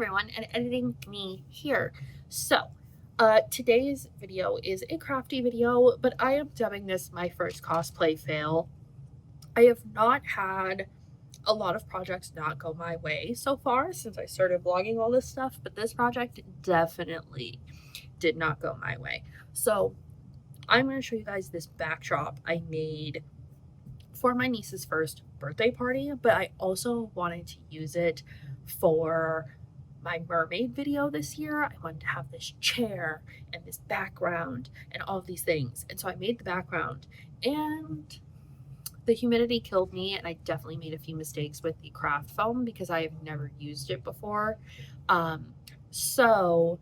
everyone, and editing me here. So, today's video is a crafty video, but I am dubbing this my first cosplay fail. I have not had a lot of projects not go my way so far since I started vlogging all this stuff, but this project definitely did not go my way. So, I'm going to show you guys this backdrop I made for my niece's first birthday party, but I also wanted to use it for my mermaid video this year. I wanted to have this chair and this background and all of these things. And so I made the background, and the humidity killed me, and I definitely made a few mistakes with the craft foam because I have never used it before. So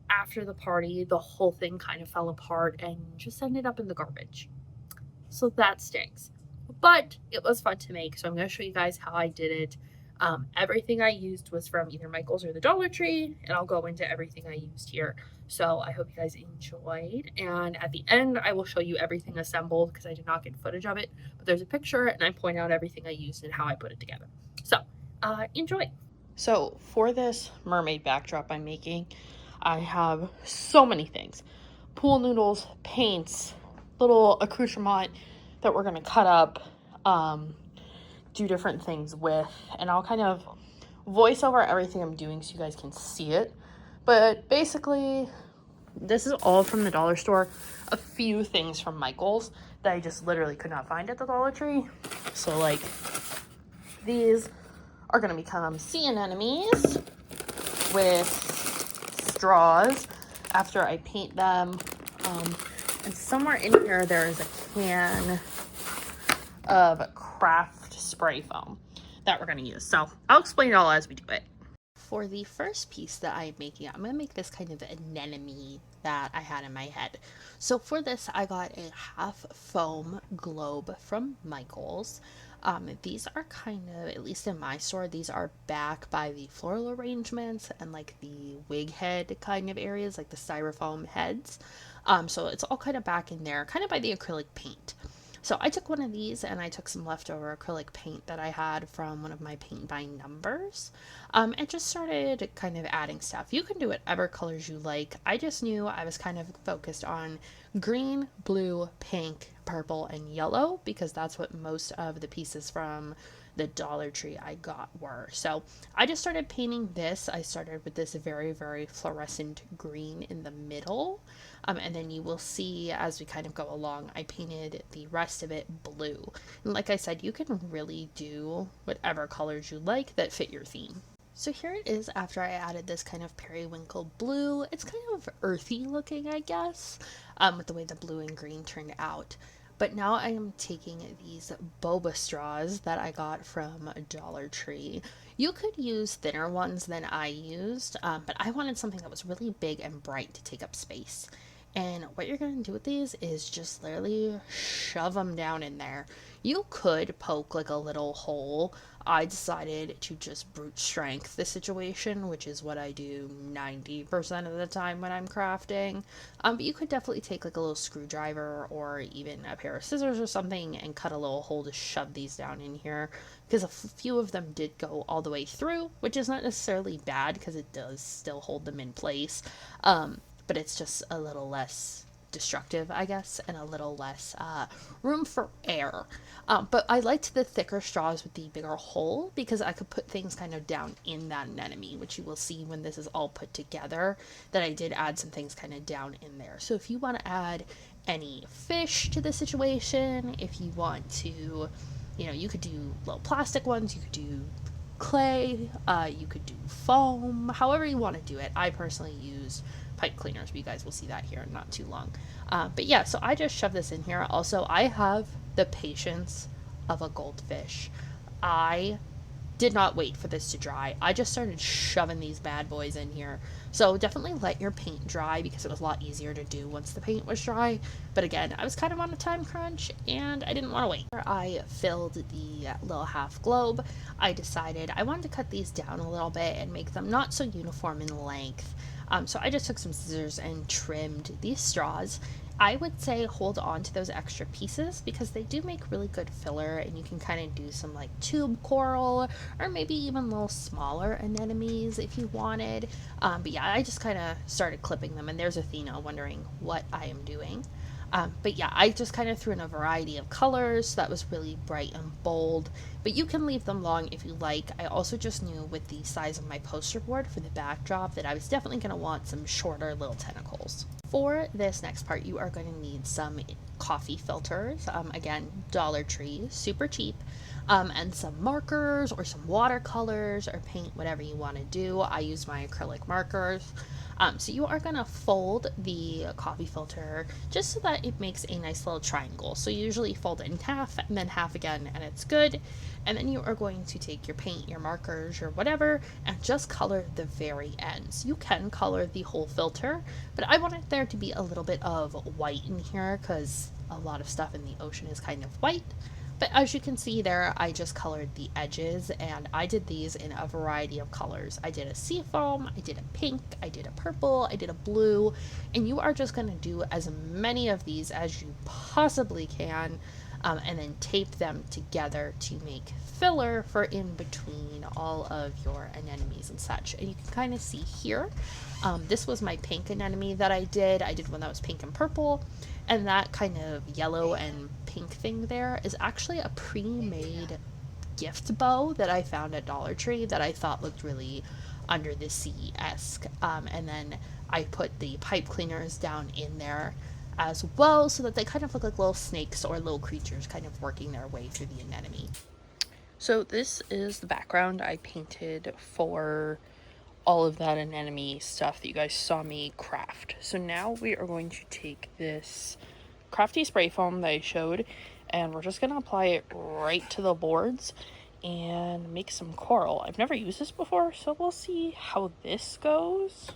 after the party, the whole thing kind of fell apart and just ended up in the garbage. So that stinks. But it was fun to make, so I'm going to show you guys how I did it. Everything I used was from either Michael's or the Dollar Tree, and I'll go into everything I used here. So I hope you guys enjoyed, and at the end I will show you everything assembled because I did not get footage of it, but there's a picture and I point out everything I used and how I put it together. So enjoy. So for this mermaid backdrop I'm making, I have so many things. Pool noodles, paints, little accoutrement that we're going to cut up, do different things with, and I'll kind of voice over everything I'm doing so you guys can see it. But basically, this is all from the dollar store. A few things from Michael's that I just literally could not find at the Dollar Tree. So like these are going to become sea anemones with straws after I paint them. And somewhere in here there is a can of craft spray foam that we're going to use. So I'll explain it all as we do it. For the first piece that I'm making, I'm going to make this kind of anemone that I had in my head. So for this, I got a half foam globe from Michael's. These are kind of, at least in my store, these are back by the floral arrangements and like the wig head kind of areas, like the styrofoam heads. So it's all kind of back in there, kind of by the acrylic paint. So I took one of these and I took some leftover acrylic paint that I had from one of my paint by numbers, and just started kind of adding stuff. You can do whatever colors you like. I just knew I was kind of focused on green, blue, pink, purple, and yellow because that's what most of the pieces from the Dollar Tree I got were. So I just started painting this. I started with this very, very fluorescent green in the middle. And then you will see as we kind of go along, I painted the rest of it blue. And like I said, you can really do whatever colors you like that fit your theme. So here it is after I added this kind of periwinkle blue. It's kind of earthy looking, I guess, with the way the blue and green turned out. But now I am taking these boba straws that I got from Dollar Tree. You could use thinner ones than I used, but I wanted something that was really big and bright to take up space. And what you're going to do with these is just literally shove them down in there. You could poke like a little hole. I decided to just brute strength the situation, which is what I do 90% of the time when I'm crafting. But you could definitely take like a little screwdriver or even a pair of scissors or something and cut a little hole to shove these down in here. Because a few of them did go all the way through, which is not necessarily bad because it does still hold them in place. But it's just a little less destructive, I guess, and a little less room for air. But I liked the thicker straws with the bigger hole because I could put things kind of down in that anemone, which you will see when this is all put together, that I did add some things kind of down in there. So if you want to add any fish to the situation, if you want to, you could do little plastic ones, you could do clay, you could do foam, however you want to do it. I personally used pipe cleaners, but you guys will see that here in not too long. But yeah, so I just shoved this in here. Also, I have the patience of a goldfish. I did not wait for this to dry. I just started shoving these bad boys in here. So definitely let your paint dry because it was a lot easier to do once the paint was dry. But again, I was kind of on a time crunch and I didn't want to wait. I filled the little half globe. I decided I wanted to cut these down a little bit and make them not so uniform in length. So I just took some scissors and trimmed these straws, I would say hold on to those extra pieces because they do make really good filler, and you can kind of do some like tube coral or maybe even little smaller anemones if you wanted. But yeah, I just kind of started clipping them, and there's Athena wondering what I am doing. But yeah, I just kind of threw in a variety of colors. So that was really bright and bold, but you can leave them long if you like. I also just knew with the size of my poster board for the backdrop that I was definitely going to want some shorter little tentacles. For this next part, you are going to need some coffee filters. Again, Dollar Tree, super cheap. And some markers or some watercolors or paint, whatever you want to do. I use my acrylic markers. So you are going to fold the coffee filter just so that it makes a nice little triangle. So you usually fold it in half and then half again, and it's good. And then you are going to take your paint, your markers, or whatever, and just color the very ends. You can color the whole filter, but I wanted there to be a little bit of white in here because a lot of stuff in the ocean is kind of white. But as you can see there, I just colored the edges, and I did these in a variety of colors. I did a seafoam, I did a pink, I did a purple, I did a blue, and you are just going to do as many of these as you possibly can, and then tape them together to make filler for in between all of your anemones and such. And you can kind of see here, this was my pink anemone that I did. I did one that was pink and purple, and that kind of yellow and pink thing there is actually a pre-made gift bow that I found at Dollar Tree that I thought looked really under the sea-esque. And then I put the pipe cleaners down in there as well so that they kind of look like little snakes or little creatures kind of working their way through the anemone. So this is the background I painted for all of that anemone stuff that you guys saw me craft. So now we are going to take this crafty spray foam that I showed, and we're just going to apply it right to the boards and make some coral. I've never used this before, so we'll see how this goes.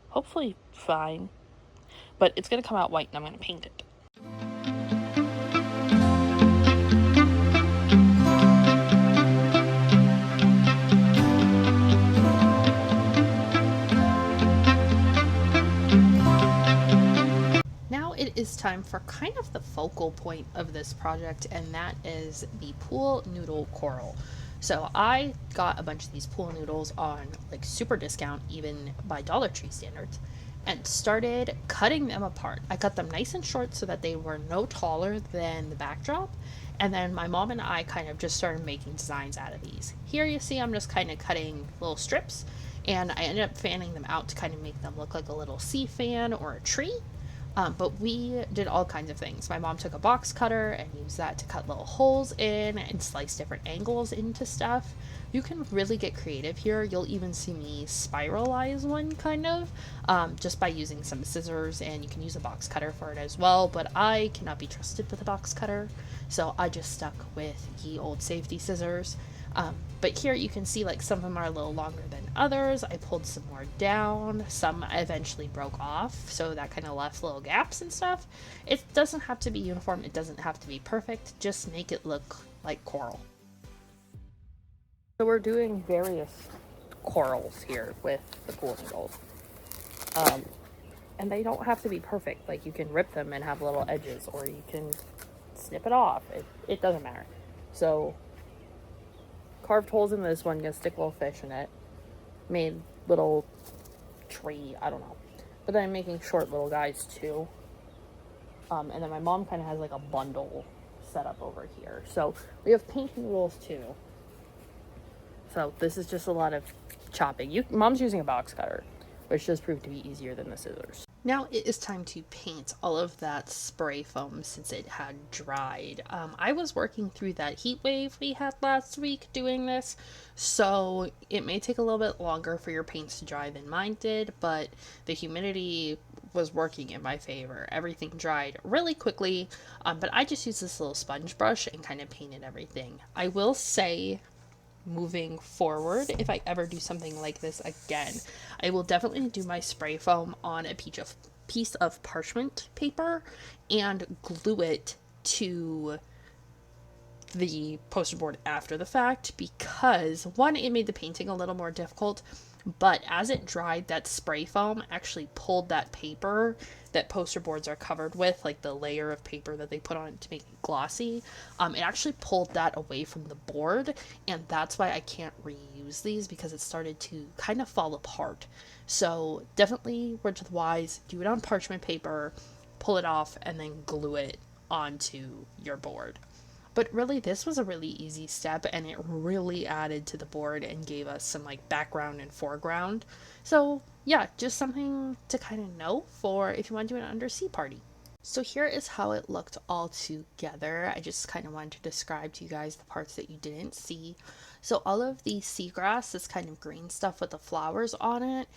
Hopefully fine, but it's going to come out white and I'm going to paint it. It is time for kind of the focal point of this project, and that is the pool noodle coral. So I got a bunch of these pool noodles on like super discount, even by Dollar Tree standards, and started cutting them apart. I cut them nice and short so that they were no taller than the backdrop, and then my mom and I kind of just started making designs out of these. Here you see I'm just kind of cutting little strips, and I ended up fanning them out to kind of make them look like a little sea fan or a tree. But we did all kinds of things. My mom took a box cutter and used that to cut little holes in and slice different angles into stuff. You can really get creative here. You'll even see me spiralize one kind of, just by using some scissors, and you can use a box cutter for it as well, but I cannot be trusted with a box cutter, so I just stuck with ye old safety scissors. But here you can see like some of them are a little longer than others. I pulled some more down. Some eventually broke off, so that kind of left little gaps and stuff. It doesn't have to be uniform. It doesn't have to be perfect. Just make it look like coral. So we're doing various corals here with the pool noodles. And they don't have to be perfect. Like you can rip them and have little edges, or you can snip it off. It doesn't matter. So carved holes in this one, gonna stick little fish in it. Made little tree, I don't know. But then I'm making short little guys too. And then my mom kind of has like a bundle set up over here. So we have painting rules too. So this is just a lot of chopping. Mom's using a box cutter, which does prove to be easier than the scissors. Now it is time to paint all of that spray foam since it had dried. I was working through that heat wave we had last week doing this, so it may take a little bit longer for your paints to dry than mine did, but the humidity was working in my favor. Everything dried really quickly, but I just used this little sponge brush and kind of painted everything. I will say, moving forward, if I ever do something like this again, I will definitely do my spray foam on a piece of parchment paper and glue it to the poster board after the fact, because one, it made the painting a little more difficult, But as it dried, that spray foam actually pulled that paper that poster boards are covered with, like the layer of paper that they put on it to make it glossy. It actually pulled that away from the board, and that's why I can't reuse these, because it started to kind of fall apart. So definitely, words with wise, do it on parchment paper, pull it off, and then glue it onto your board. But really, this was a really easy step, and it really added to the board and gave us some like background and foreground. So yeah, just something to kind of know for if you want to do an undersea party. So here is how it looked all together. I just kind of wanted to describe to you guys the parts that you didn't see. So all of the seagrass, this kind of green stuff with the flowers on it,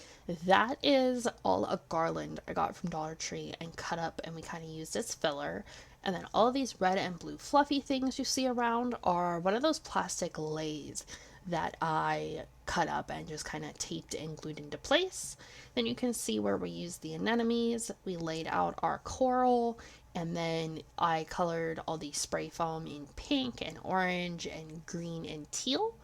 that is all a garland I got from Dollar Tree and cut up, and we kind of used as filler. And then all of these red and blue fluffy things you see around are one of those plastic leis that I cut up and just kind of taped and glued into place. Then you can see where we used the anemones. We laid out our coral, and then I colored all the spray foam in pink and orange and green and teal.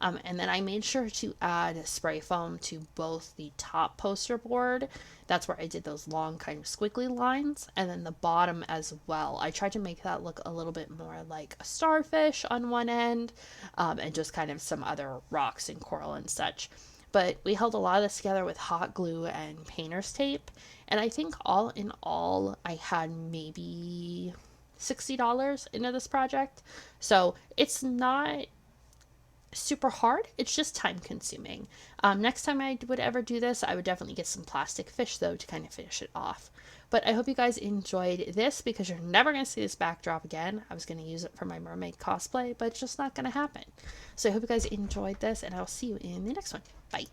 And then I made sure to add spray foam to both the top poster board. That's where I did those long kind of squiggly lines, and then the bottom as well. I tried to make that look a little bit more like a starfish on one end, and just kind of some other rocks and coral and such. But we held a lot of this together with hot glue and painter's tape, and I think all in all, I had maybe $60 into this project. So it's not super hard, it's just time consuming. Next time I would ever do this, I would definitely get some plastic fish though to kind of finish it off. But I hope you guys enjoyed this, because you're never going to see this backdrop again. I was going to use it for my mermaid cosplay, but it's just not going to happen. So I hope you guys enjoyed this, and I'll see you in the next one. Bye.